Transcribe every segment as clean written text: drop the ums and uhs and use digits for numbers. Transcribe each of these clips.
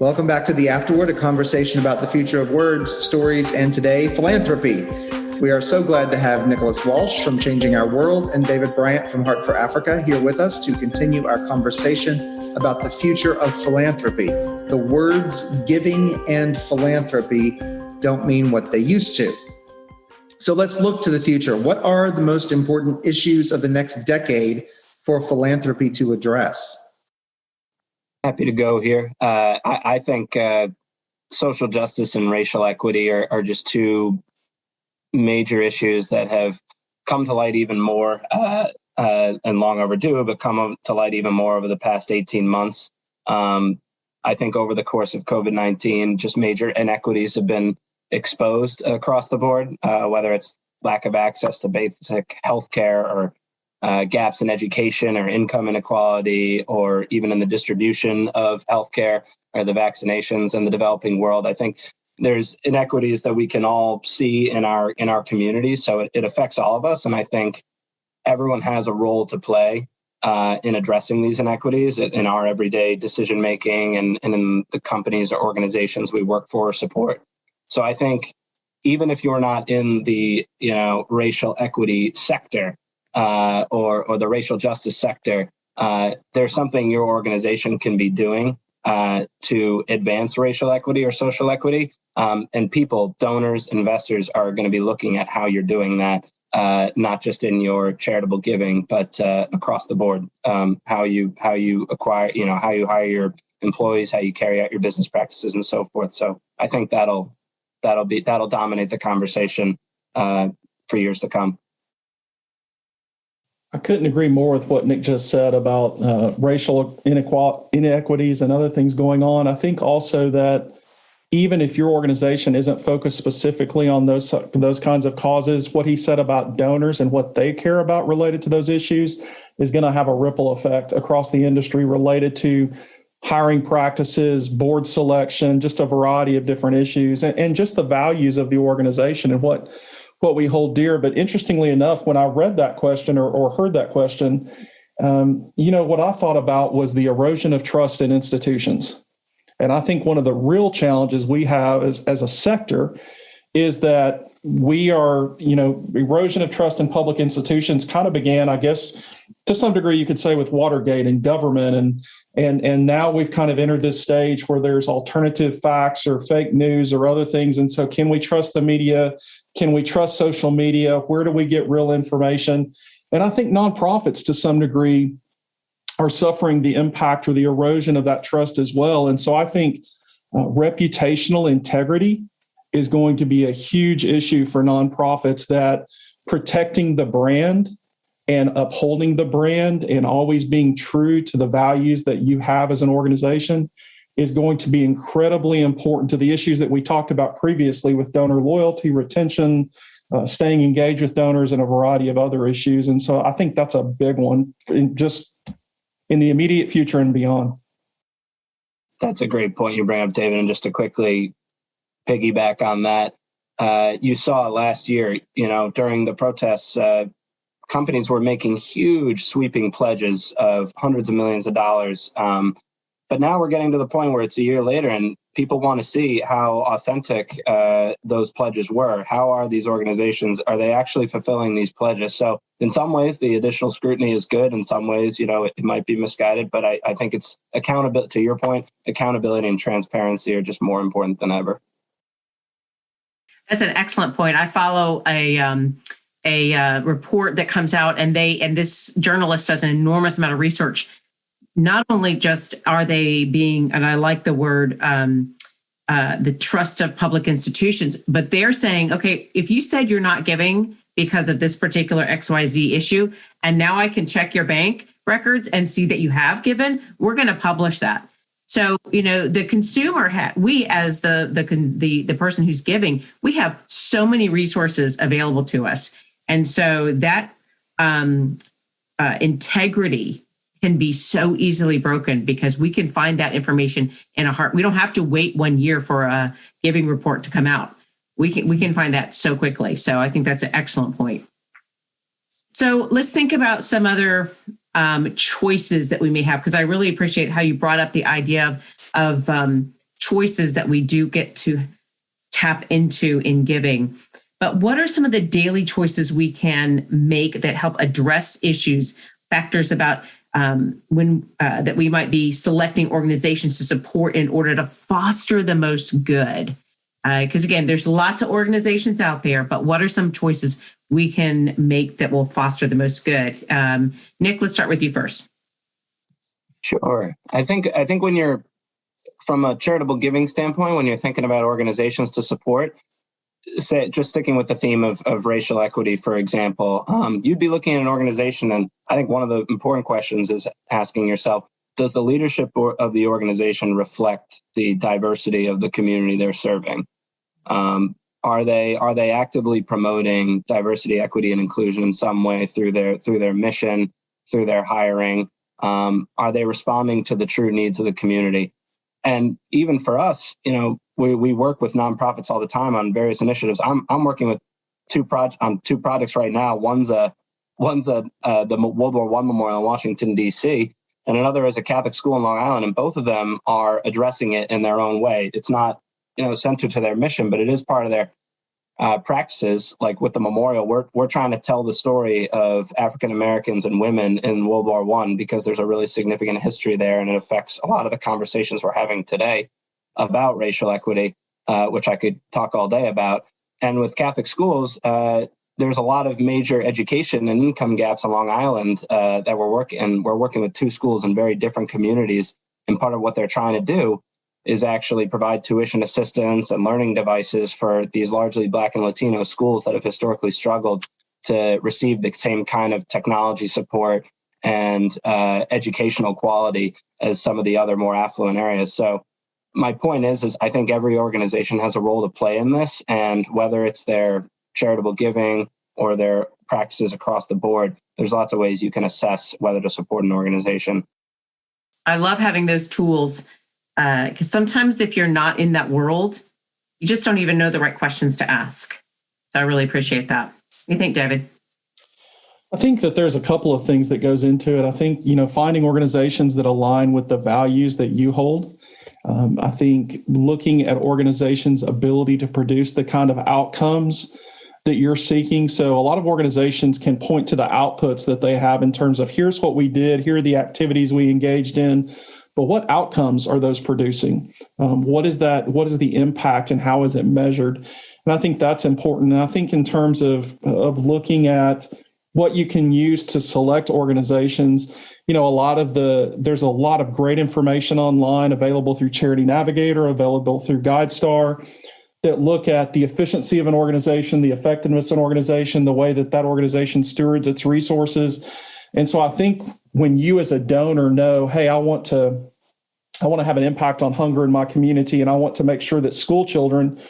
Welcome back to the Afterword, a conversation about the future of words, stories, and today, philanthropy. We are so glad to have Nicholas Walsh from Changing Our World and David Bryant from Heart for Africa here with us to continue our conversation about the future of philanthropy. The words giving and philanthropy don't mean what they used to. So let's look to the future. What are the most important issues of the next decade for philanthropy to address? Happy to go here. I think social justice and racial equity are just two major issues that have come to light even more and long overdue, but come to light even more over the past 18 months. I think over the course of COVID-19, just major inequities have been exposed across the board, whether it's lack of access to basic healthcare or gaps in education or income inequality, or even in the distribution of healthcare or the vaccinations in the developing world. I think there's inequities that we can all see in our communities. So it affects all of us. And I think everyone has a role to play in addressing these inequities in our everyday decision making and in the companies or organizations we work for or support. So I think even if you're not in the racial equity sector, or the racial justice sector, there's something your organization can be doing to advance racial equity or social equity. And people, donors, investors are going to be looking at how you're doing that, not just in your charitable giving, but across the board. How you acquire, how you hire your employees, how you carry out your business practices, and so forth. So I think that'll dominate the conversation for years to come. I couldn't agree more with what Nick just said about racial inequities and other things going on. I think also that even if your organization isn't focused specifically on those kinds of causes, what he said about donors and what they care about related to those issues is going to have a ripple effect across the industry related to hiring practices, board selection, just a variety of different issues, and just the values of the organization and what we hold dear. But interestingly enough, when I read that question or heard that question, what I thought about was the erosion of trust in institutions. And I think one of the real challenges we have as a sector is that we are, erosion of trust in public institutions kind of began, I guess, to some degree, you could say, with Watergate and government. And now we've kind of entered this stage where there's alternative facts or fake news or other things. And so can we trust the media? Can we trust social media? Where do we get real information? And I think nonprofits to some degree are suffering the impact or the erosion of that trust as well. And so I think reputational integrity is going to be a huge issue for nonprofits, that protecting the brand and upholding the brand and always being true to the values that you have as an organization is going to be incredibly important to the issues that we talked about previously with donor loyalty, retention, staying engaged with donors, and a variety of other issues. And so I think that's a big one in the immediate future and beyond. That's a great point you bring up, David. And just to quickly piggyback on that, you saw last year, during the protests, companies were making huge sweeping pledges of hundreds of millions of dollars. But now we're getting to the point where it's a year later and people want to see how authentic those pledges were. How are these organizations, are they actually fulfilling these pledges? So in some ways, the additional scrutiny is good. In some ways, it might be misguided, but I think it's accountability, to your point, accountability and transparency are just more important than ever. That's an excellent point. I follow a report that comes out, and this journalist does an enormous amount of research. Not only just are they being, and I like the word, the trust of public institutions, but they're saying, okay, if you said you're not giving because of this particular XYZ issue, and now I can check your bank records and see that you have given, we're going to publish that. So, the consumer, we as the person who's giving, we have so many resources available to us. And so that integrity can be so easily broken because we can find that information in a heart. We don't have to wait 1 year for a giving report to come out. We can find that so quickly. So I think that's an excellent point. So let's think about some other choices that we may have, because I really appreciate how you brought up the idea of choices that we do get to tap into in giving. But what are some of the daily choices we can make that help address issues, factors about that we might be selecting organizations to support in order to foster the most good? Because again, there's lots of organizations out there, but what are some choices we can make that will foster the most good? Nick, let's start with you first. Sure. I think when you're from a charitable giving standpoint, when you're thinking about organizations to support, just sticking with the theme of racial equity, for example, you'd be looking at an organization, and I think one of the important questions is asking yourself, does the leadership of the organization reflect the diversity of the community they're serving? Are they actively promoting diversity, equity, and inclusion in some way through their mission, through their hiring? Are they responding to the true needs of the community? And even for us, we work with nonprofits all the time on various initiatives. I'm working with two projects right now. One's the World War I Memorial in Washington, D.C., and another is a Catholic school in Long Island. And both of them are addressing it in their own way. It's not, centered to their mission, but it is part of their practices. Like with the memorial, we're trying to tell the story of African Americans and women in World War I because there's a really significant history there, and it affects a lot of the conversations we're having today about racial equity, which I could talk all day about. And with Catholic schools, there's a lot of major education and income gaps on Long Island that we're working with two schools in very different communities. And part of what they're trying to do is actually provide tuition assistance and learning devices for these largely Black and Latino schools that have historically struggled to receive the same kind of technology support and educational quality as some of the other more affluent areas. So my point is I think every organization has a role to play in this, and whether it's their charitable giving or their practices across the board, there's lots of ways you can assess whether to support an organization. I love having those tools because sometimes if you're not in that world, you just don't even know the right questions to ask. So I really appreciate that. What do you think, David? I think that there's a couple of things that goes into it. I think, finding organizations that align with the values that you hold. I think looking at organizations' ability to produce the kind of outcomes that you're seeking. So a lot of organizations can point to the outputs that they have in terms of here's what we did, here are the activities we engaged in, but what outcomes are those producing? What is that? What is the impact and how is it measured? And I think that's important. And I think in terms of looking at what you can use to select organizations, there's a lot of great information online available through Charity Navigator, available through Guidestar, that look at the efficiency of an organization, the effectiveness of an organization, the way that organization stewards its resources. And so I think when you as a donor know, hey, I want to have an impact on hunger in my community, and I want to make sure that school children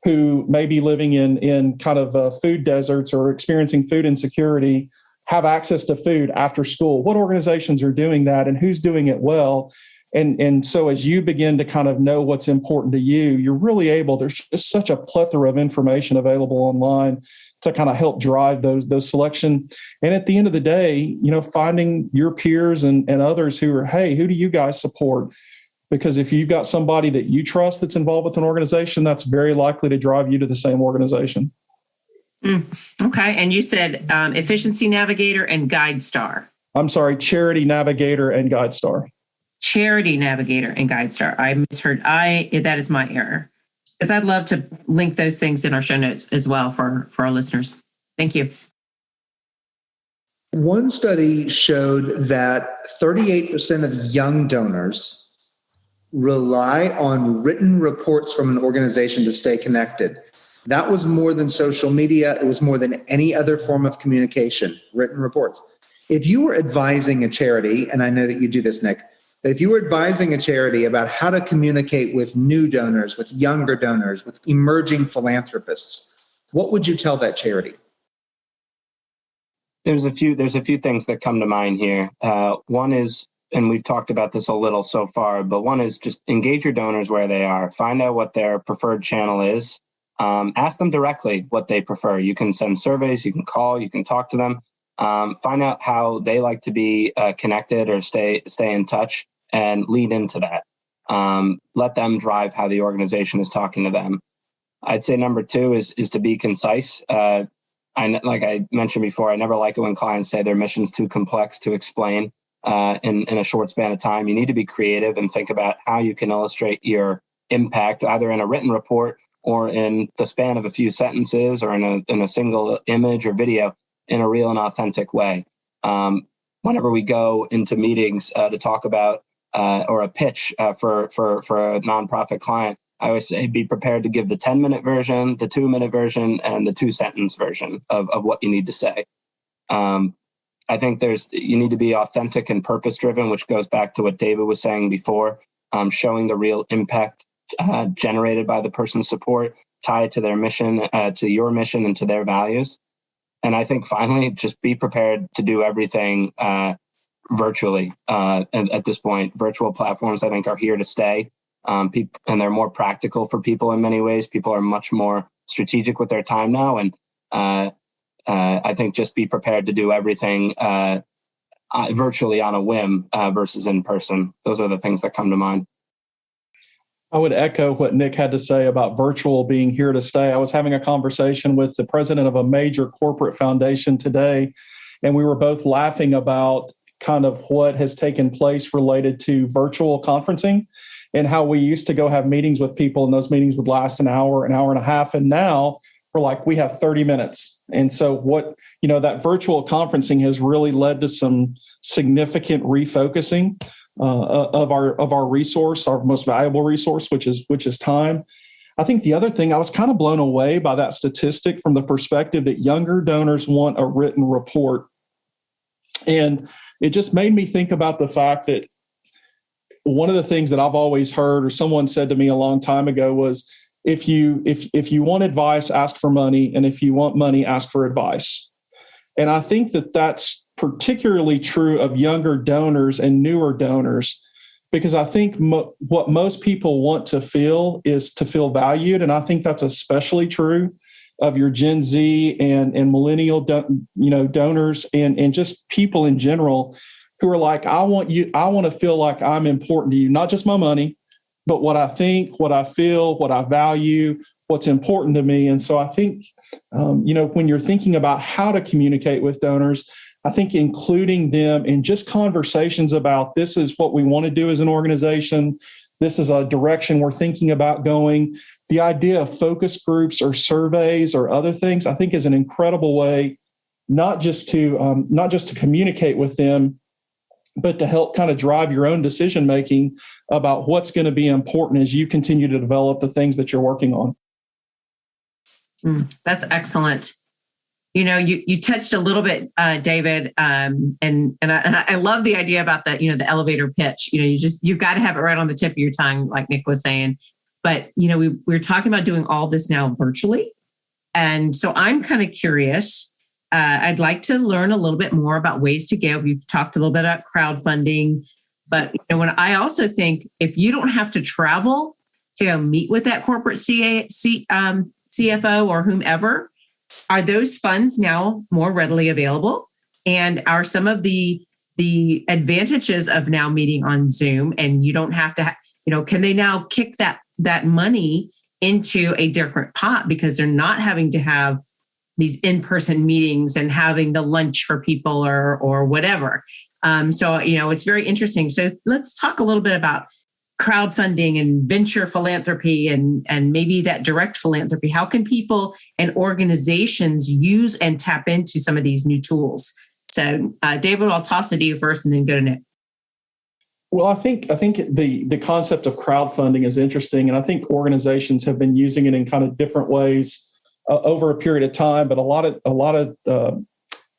who may be living in kind of food deserts or experiencing food insecurity have access to food after school. What organizations are doing that and who's doing it well? And so as you begin to kind of know what's important to you, you're really able, there's just such a plethora of information available online to kind of help drive those selection. And at the end of the day, finding your peers and others who are, hey, who do you guys support? Because if you've got somebody that you trust that's involved with an organization, that's very likely to drive you to the same organization. Okay. And you said Efficiency Navigator and Guidestar. I'm sorry, Charity Navigator and Guidestar. Charity Navigator and Guidestar. I misheard. That is my error. Because I'd love to link those things in our show notes as well for our listeners. Thank you. One study showed that 38% of young donors rely on written reports from an organization to stay connected. That was more than social media. It was more than any other form of communication, written reports. If you were advising a charity, and I know that you do this, Nick, if you were advising a charity about how to communicate with new donors, with younger donors, with emerging philanthropists, what would you tell that charity? There's a few things that come to mind here. One is, and we've talked about this a little so far, but one is just engage your donors where they are. Find out what their preferred channel is. Ask them directly what they prefer. You can send surveys, you can call, you can talk to them. Find out how they like to be connected or stay in touch and lead into that. Let them drive how the organization is talking to them. I'd say number two is to be concise. Like I mentioned before, I never like it when clients say their mission's too complex to explain in a short span of time. You need to be creative and think about how you can illustrate your impact, either in a written report or in the span of a few sentences or in a single image or video in a real and authentic way. Whenever we go into meetings to talk about or a pitch for a nonprofit client, I always say be prepared to give the 10-minute version, the 2-minute version, and the 2-sentence version of what you need to say. I think you need to be authentic and purpose-driven, which goes back to what David was saying before, showing the real impact generated by the person's support, tie it to their mission, to your mission, and to their values. And I think finally, just be prepared to do everything virtually. At this point, virtual platforms, I think, are here to stay. And they're more practical for people in many ways. People are much more strategic with their time now. And I think just be prepared to do everything virtually on a whim versus in person. Those are the things that come to mind. I would echo what Nick had to say about virtual being here to stay. I was having a conversation with the president of a major corporate foundation today, and we were both laughing about kind of what has taken place related to virtual conferencing and how we used to go have meetings with people, and those meetings would last an hour and a half. And now we're like, we have 30 minutes. And so that virtual conferencing has really led to some significant refocusing of our resource, our most valuable resource, which is time. I think the other thing, I was kind of blown away by that statistic from the perspective that younger donors want a written report. And it just made me think about the fact that one of the things that I've always heard, or someone said to me a long time ago, was if you want advice, ask for money. And if you want money, ask for advice. And I think that that's particularly true of younger donors and newer donors, because I think what most people want to feel is to feel valued. And I think that's especially true of your Gen Z and millennial donors and just people in general who are like, I want to feel like I'm important to you, not just my money, but what I think, what I feel, what I value, what's important to me. And so I think, when you're thinking about how to communicate with donors, I think including them in just conversations about this is what we want to do as an organization. This is a direction we're thinking about going. The idea of focus groups or surveys or other things, I think, is an incredible way, not just to communicate with them, but to help kind of drive your own decision making about what's going to be important as you continue to develop the things that you're working on. That's excellent. You touched a little bit, David, and I love the idea about the elevator pitch. You've got to have it right on the tip of your tongue, like Nick was saying. But we're talking about doing all this now virtually, and so I'm kind of curious. I'd like to learn a little bit more about ways to give. We've talked a little bit about crowdfunding, but when I also think if you don't have to travel to go meet with that corporate CFO or whomever, are those funds now more readily available? And are some of the advantages of now meeting on Zoom, and you don't have to, can they now kick that money into a different pot because they're not having to have these in-person meetings and having the lunch for people or whatever. So it's very interesting. So let's talk a little bit about crowdfunding and venture philanthropy and maybe that direct philanthropy. How can people and organizations use and tap into some of these new tools? So David, I'll toss it to you first and then go to Nick. Well, I think the concept of crowdfunding is interesting, and I think organizations have been using it in kind of different ways over a period of time. But a lot of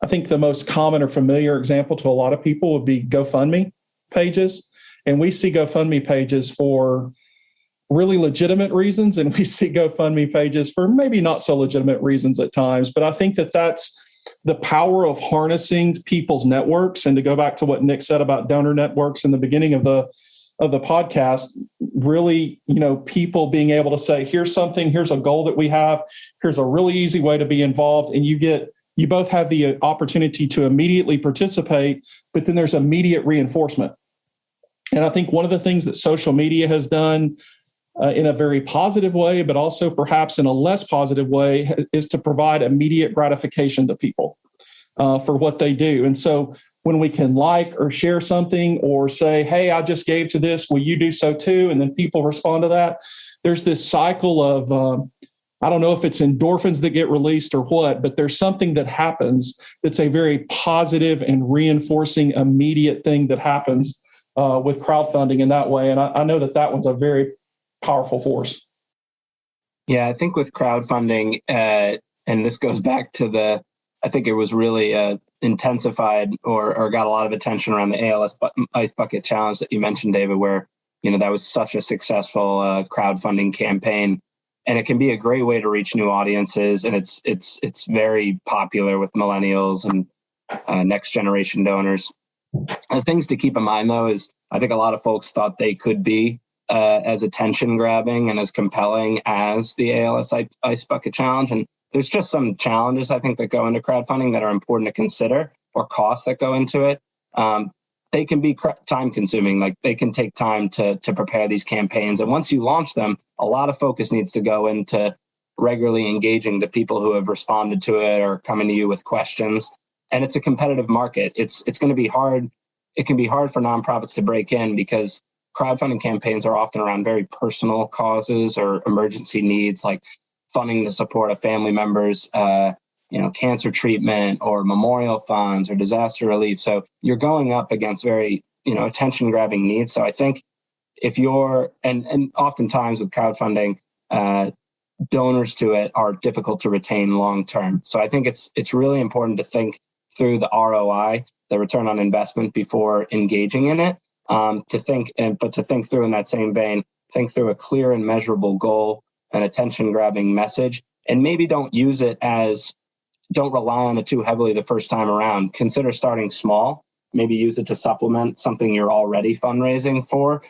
I think the most common or familiar example to a lot of people would be GoFundMe pages. And we see GoFundMe pages for really legitimate reasons, and we see GoFundMe pages for maybe not so legitimate reasons at times. But I think that's the power of harnessing people's networks. And to go back to what Nick said about donor networks in the beginning of the podcast, really, people being able to say, here's a goal that we have, here's a really easy way to be involved. And you both have the opportunity to immediately participate, but then there's immediate reinforcement. And I think one of the things that social media has done in a very positive way, but also perhaps in a less positive way, is to provide immediate gratification to people for what they do. And so when we can like or share something or say, hey, I just gave to this, will you do so too? And then people respond to that. There's this cycle of, I don't know if it's endorphins that get released or what, but there's something that happens that's a very positive and reinforcing immediate thing that happens with crowdfunding in that way. And I know that one's a very powerful force. Yeah, I think with crowdfunding, and this goes back to I think it was really intensified or got a lot of attention around the ALS Ice Bucket Challenge that you mentioned, David, where, that was such a successful crowdfunding campaign. And it can be a great way to reach new audiences. And it's very popular with millennials and next generation donors. Things to keep in mind, though, is I think a lot of folks thought they could be as attention grabbing and as compelling as the ALS Ice Bucket Challenge. And there's just some challenges, I think, that go into crowdfunding that are important to consider, or costs that go into it. They can be time consuming, like they can take time to prepare these campaigns. And once you launch them, a lot of focus needs to go into regularly engaging the people who have responded to it or coming to you with questions. And it's a competitive market. It's going to be hard. It can be hard for nonprofits to break in because crowdfunding campaigns are often around very personal causes or emergency needs, like funding to support a family member's cancer treatment or memorial funds or disaster relief. So you're going up against very, attention grabbing needs. So I think if you're, and oftentimes with crowdfunding, donors to it are difficult to retain long term. So I think it's really important to think through the ROI, the return on investment, before engaging in it. To think through in that same vein, think through a clear and measurable goal, an attention grabbing message, and maybe don't rely on it too heavily the first time around. Consider starting small, maybe use it to supplement something you're already fundraising for.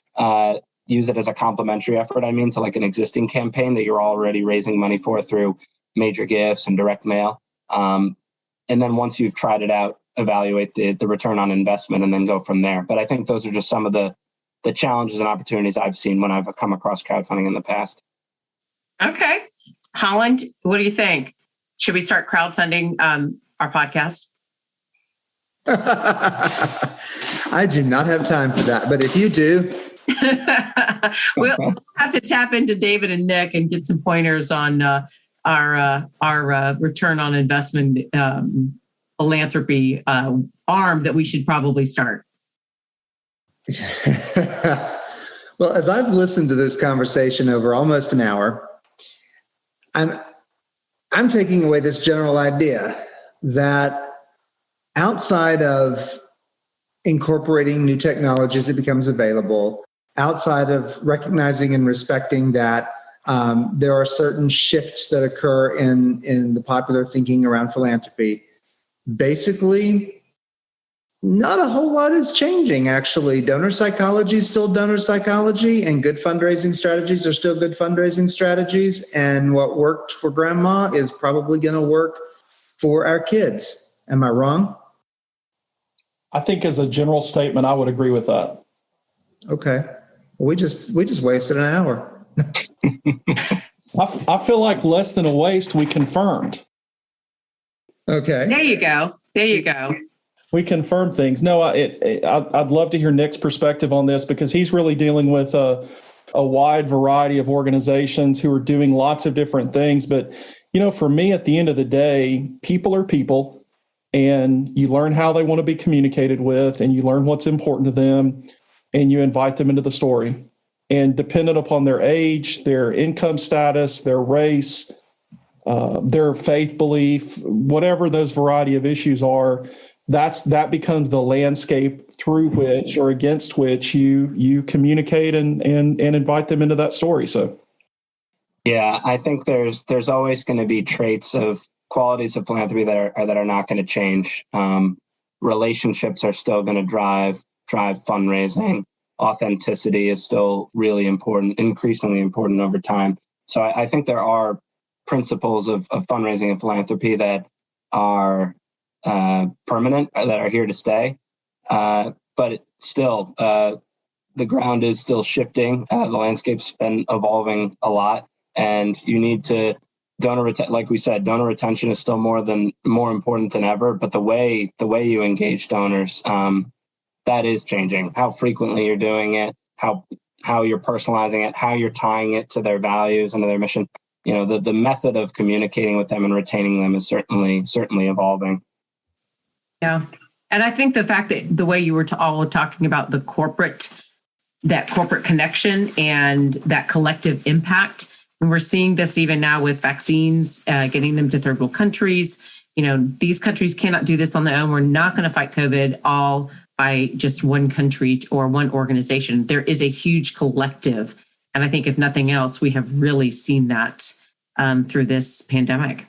Use it as a complementary effort, to like an existing campaign that you're already raising money for through major gifts and direct mail. And then once you've tried it out, evaluate the return on investment and then go from there. But I think those are just some of the challenges and opportunities I've seen when I've come across crowdfunding in the past. Okay. Holland, what do you think? Should we start crowdfunding our podcast? I do not have time for that, but if you do. We'll have to tap into David and Nick and get some pointers on our return on investment philanthropy arm that we should probably start. Well, as I've listened to this conversation over almost an hour, I'm taking away this general idea that outside of incorporating new technologies that becomes available, outside of recognizing and respecting that there are certain shifts that occur in the popular thinking around philanthropy, basically, not a whole lot is changing, actually. Donor psychology is still donor psychology, and good fundraising strategies are still good fundraising strategies. And what worked for grandma is probably going to work for our kids. Am I wrong? I think as a general statement, I would agree with that. Okay. Well, we just wasted an hour. I feel like less than a waste, we confirmed. Okay. There you go. We confirmed things. No, I'd love to hear Nick's perspective on this, because he's really dealing with a wide variety of organizations who are doing lots of different things. But, for me, at the end of the day, people are people, and you learn how they want to be communicated with, and you learn what's important to them, and you invite them into the story. And dependent upon their age, their income status, their race, their faith belief, whatever those variety of issues are, that becomes the landscape through which or against which you communicate and invite them into that story. So, yeah, I think there's always going to be traits of qualities of philanthropy that are not going to change. Relationships are still going to drive fundraising. Authenticity is still really important, increasingly important over time. So I think there are principles of fundraising and philanthropy that are permanent, that are here to stay. But still, the ground is still shifting. The landscape's been evolving a lot, and you need to like we said, donor retention is still more important than ever. But the way you engage donors, that is changing. How frequently you're doing it, how you're personalizing it, how you're tying it to their values and to their mission. The method of communicating with them and retaining them is certainly evolving. Yeah. And I think the fact that the way you were all talking about that corporate connection and that collective impact, and we're seeing this even now with vaccines, getting them to third world countries. These countries cannot do this on their own. We're not going to fight COVID all by just one country or one organization. There is a huge collective. And I think if nothing else, we have really seen that through this pandemic.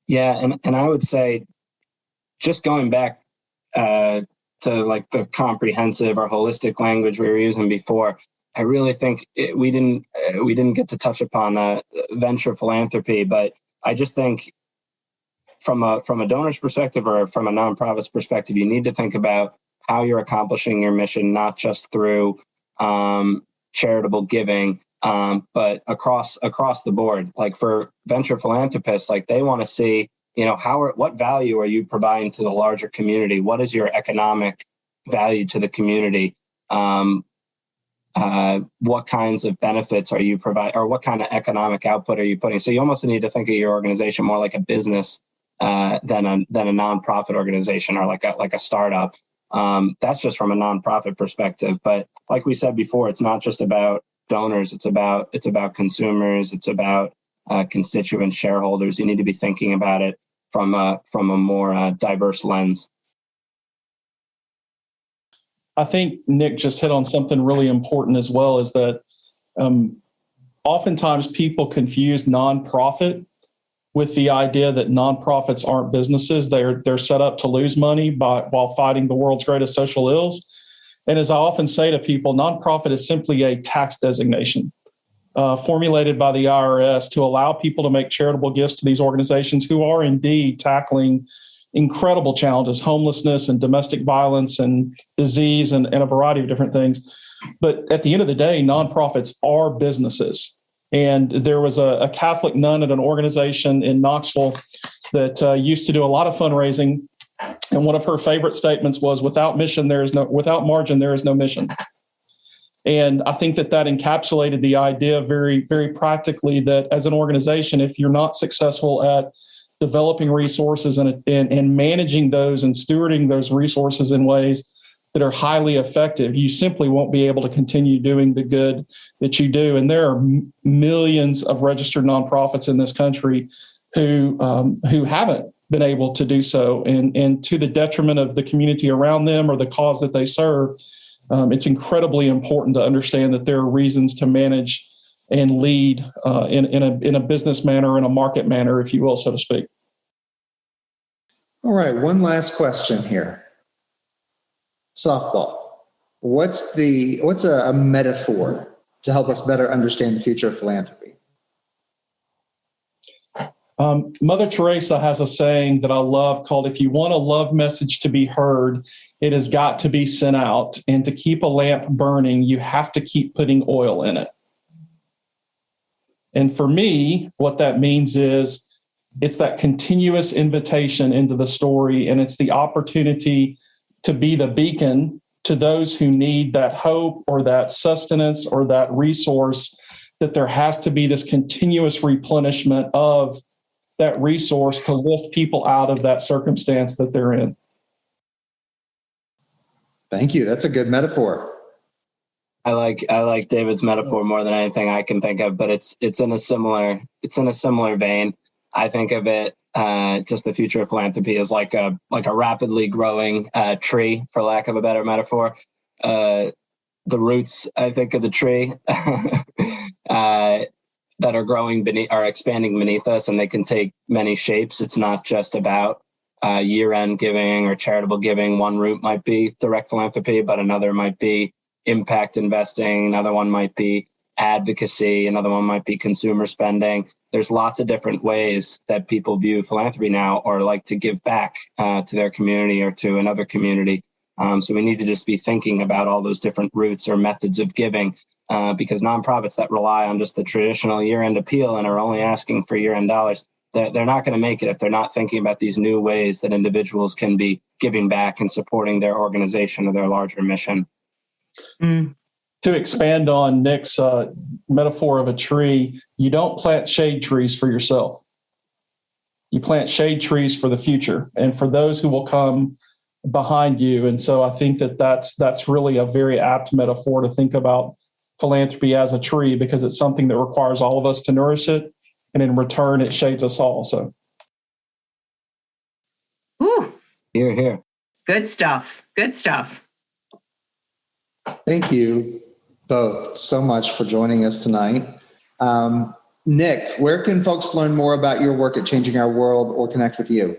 Yeah. And I would say, just going back to like the comprehensive or holistic language we were using before, I really think we didn't get to touch upon venture philanthropy, but I just think from a donor's perspective or from a nonprofit's perspective, you need to think about how you're accomplishing your mission, not just through charitable giving, but across the board. Like for venture philanthropists, like they want to see, what value are you providing to the larger community? What is your economic value to the community? What kinds of benefits are you providing, or what kind of economic output are you putting? So you almost need to think of your organization more like a business than a nonprofit organization or like a startup. That's just from a nonprofit perspective. But like we said before, it's not just about donors. It's about consumers. It's about constituent shareholders. You need to be thinking about it from a more diverse lens. I think Nick just hit on something really important as well, is that oftentimes people confuse nonprofit with the idea that nonprofits aren't businesses. They're set up to lose money while fighting the world's greatest social ills. And as I often say to people, nonprofit is simply a tax designation formulated by the IRS to allow people to make charitable gifts to these organizations who are indeed tackling incredible challenges, homelessness and domestic violence and disease and a variety of different things. But at the end of the day, nonprofits are businesses. And there was a Catholic nun at an organization in Knoxville that used to do a lot of fundraising. And one of her favorite statements was, without margin, there is no mission. And I think that encapsulated the idea very, very practically that as an organization, if you're not successful at developing resources and managing those and stewarding those resources in ways that are highly effective, you simply won't be able to continue doing the good that you do. And there are millions of registered nonprofits in this country who haven't been able to do so, and to the detriment of the community around them or the cause that they serve. It's incredibly important to understand that there are reasons to manage and lead in a business manner, in a market manner, if you will, so to speak. All right, one last question here. Softball. What's a metaphor to help us better understand the future of philanthropy? Mother Teresa has a saying that I love called, if you want a love message to be heard, it has got to be sent out. And to keep a lamp burning, you have to keep putting oil in it. And for me, what that means is it's that continuous invitation into the story, and it's the opportunity to be the beacon to those who need that hope or that sustenance or that resource, that there has to be this continuous replenishment of that resource to lift people out of that circumstance that they're in. Thank you. That's a good metaphor. I like David's metaphor more than anything I can think of, but it's in a similar vein. I think of it just the future of philanthropy is like a rapidly growing tree, for lack of a better metaphor. The roots, I think, of the tree that are expanding beneath us, and they can take many shapes. It's not just about year-end giving or charitable giving. One root might be direct philanthropy, but another might be impact investing. Another one might be advocacy. Another one might be consumer spending. There's lots of different ways that people view philanthropy now, or like to give back to their community or to another community. So we need to just be thinking about all those different routes or methods of giving, because nonprofits that rely on just the traditional year-end appeal and are only asking for year-end dollars, they're not going to make it if they're not thinking about these new ways that individuals can be giving back and supporting their organization or their larger mission. To expand on Nick's metaphor of a tree, you don't plant shade trees for yourself. You plant shade trees for the future and for those who will come behind you. And so I think that's really a very apt metaphor to think about philanthropy as a tree, because it's something that requires all of us to nourish it. And in return, it shades us all. So. Ooh, Hear, hear. good stuff. Good stuff. Thank you both so much for joining us tonight. Nick, where can folks learn more about your work at Changing Our World or connect with you?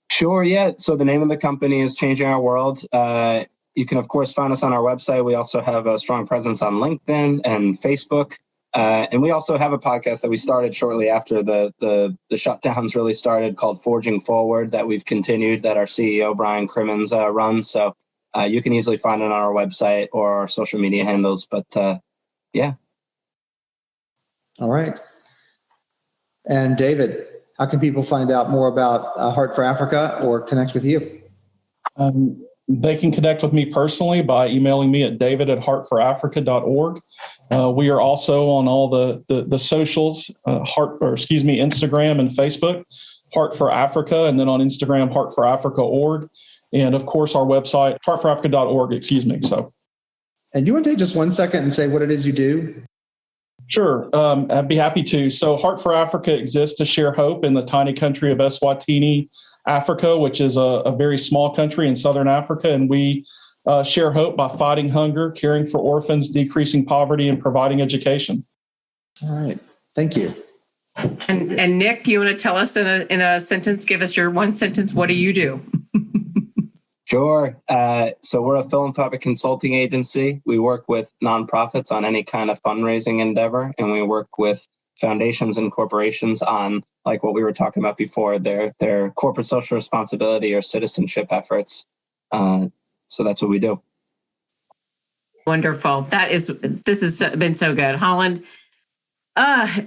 Sure, yeah. So the name of the company is Changing Our World. You can, of course, find us on our website. We also have a strong presence on LinkedIn and Facebook. And we also have a podcast that we started shortly after the shutdowns really started, called Forging Forward, that we've continued, that our CEO, Brian Crimmins, runs. So you can easily find it on our website or our social media handles. But yeah. All right. And David, how can people find out more about Heart for Africa or connect with you? They can connect with me personally by emailing me at david@heartforafrica.org. We are also on all the socials, Instagram and Facebook, Heart for Africa, and then on Instagram, heartforafrica.org. And of course, our website, heartforafrica.org, So. And you want to take just 1 second and say what it is you do? Sure, I'd be happy to. So Heart for Africa exists to share hope in the tiny country of Eswatini, Africa, which is a very small country in Southern Africa. And we share hope by fighting hunger, caring for orphans, decreasing poverty, and providing education. All right. Thank you. And Nick, you want to tell us in a sentence, give us your one sentence, what do you do? Sure. So we're a philanthropic consulting agency. We work with nonprofits on any kind of fundraising endeavor, and we work with foundations and corporations on, like what we were talking about before, their corporate social responsibility or citizenship efforts. So that's what we do. Wonderful. This has been so good. Holland,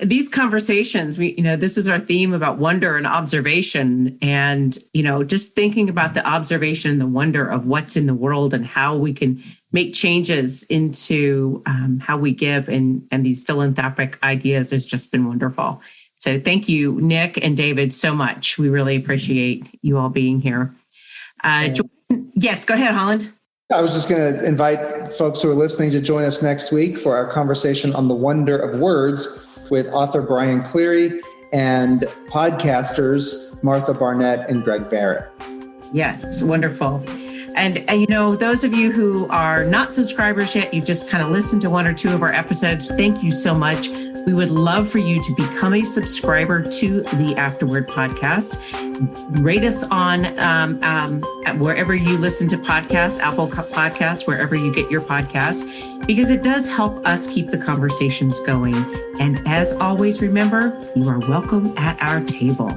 these conversations, this is our theme about wonder and observation, and, just thinking about the observation and the wonder of what's in the world and how we can make changes into how we give and these philanthropic ideas has just been wonderful. So thank you, Nick and David, so much. We really appreciate you all being here. Yes, go ahead, Holland. I was just going to invite folks who are listening to join us next week for our conversation on the wonder of words with author Brian Cleary and podcasters Martha Barnett and Greg Barrett. Yes, wonderful. And those of you who are not subscribers yet, you've just kind of listened to one or two of our episodes, thank you so much. We would love for you to become a subscriber to the Afterword podcast. Rate us on wherever you listen to podcasts, Apple Podcasts, wherever you get your podcasts, because it does help us keep the conversations going. And as always, remember, you are welcome at our table.